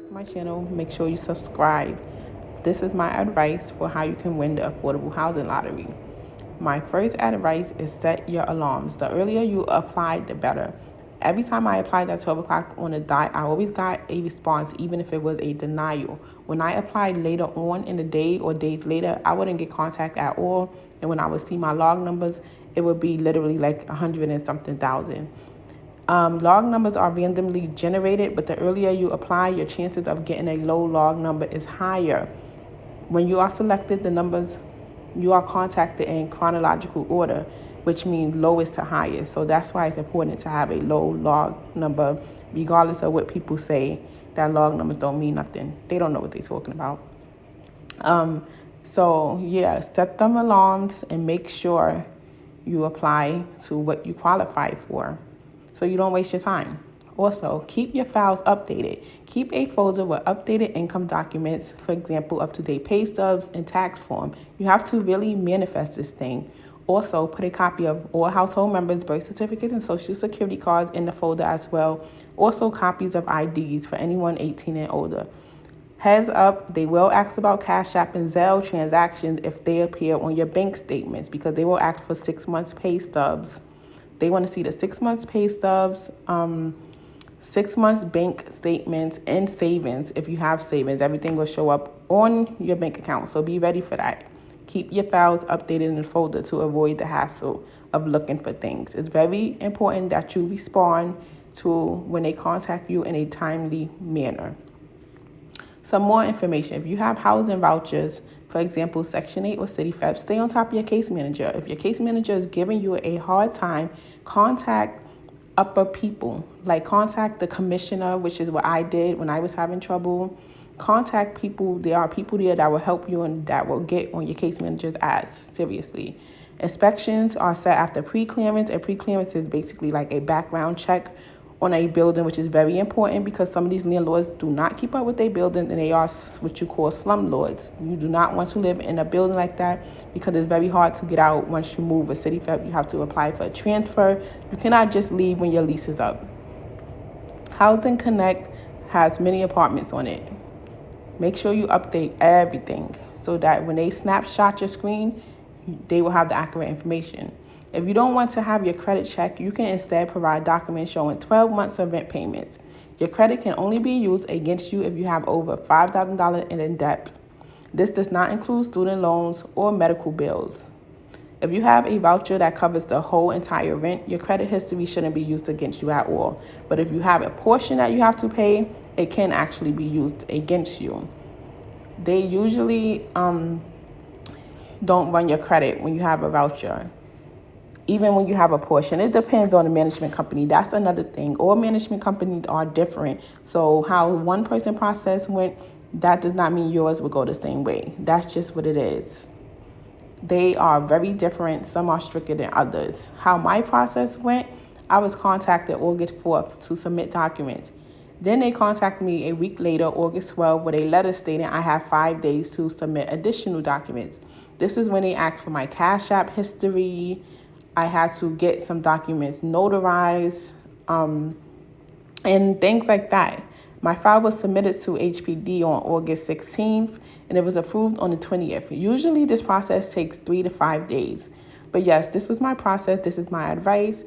to my channel, make sure you subscribe. This is my advice for how you can win the affordable housing lottery. My first advice is set your alarms. The earlier you apply, the better. Every time I applied at 12 o'clock on the dot, I always got a response, even if it was a denial. When I applied later on in the day or days later, I wouldn't get contact at all. And when I would see my log numbers, it would be literally like 100 and something thousand. Log numbers are randomly generated, but the earlier you apply, your chances of getting a low log number is higher. When you are selected, the numbers you are contacted in chronological order, which means lowest to highest. So that's why it's important to have a low log number, regardless of what people say. That log numbers don't mean nothing. They don't know what they're talking about. Set them alarms and make sure you apply to what you qualify for so you don't waste your time. Also, keep your files updated. Keep a folder with updated income documents, for example, up-to-date pay stubs and tax form. You have to really manifest this thing. Also, put a copy of all household members' birth certificates and social security cards in the folder as well. Also, copies of IDs for anyone 18 and older. Heads up, they will ask about Cash App and Zelle transactions if they appear on your bank statements, because they will ask for 6 months pay stubs. They want to see the 6 months pay stubs, 6 months bank statements, and savings. If you have savings, everything will show up on your bank account. So be ready for that. Keep your files updated in the folder to avoid the hassle of looking for things. It's very important that you respond to when they contact you in a timely manner. Some more information. If you have housing vouchers, for example, Section 8 or CityFEP, stay on top of your case manager. If your case manager is giving you a hard time, contact upper people. Like contact the commissioner, which is what I did when I was having trouble. Contact people. There are people there that will help you and that will get on your case manager's ass, seriously. Inspections are set after pre-clearance, and pre-clearance is basically like a background check on a building, which is very important because some of these landlords do not keep up with their building, and they are what you call slumlords. You do not want to live in a building like that because it's very hard to get out once you move. With CityFEP, you have to apply for a transfer. You cannot just leave when your lease is up. Housing Connect has many apartments on it. Make sure you update everything so that when they snapshot your screen, they will have the accurate information. If you don't want to have your credit checked, you can instead provide documents showing 12 months of rent payments. Your credit can only be used against you if you have over $5,000 in debt. This does not include student loans or medical bills. If you have a voucher that covers the whole entire rent, your credit history shouldn't be used against you at all. But if you have a portion that you have to pay, it can actually be used against you. They usually don't run your credit when you have a voucher. Even when you have a portion, it depends on the management company. That's another thing. All management companies are different. So how one person process went, that does not mean yours will go the same way. That's just what it is. They are very different. Some are stricter than others. How my process went, I was contacted August 4th to submit documents. Then they contacted me a week later, August 12th, with a letter stating I have 5 days to submit additional documents. This is when they asked for my Cash App history. I had to get some documents notarized, and things like that. My file was submitted to HPD on August 16th, and it was approved on the 20th. Usually this process takes 3 to 5 days. But yes, this was my process. This is my advice.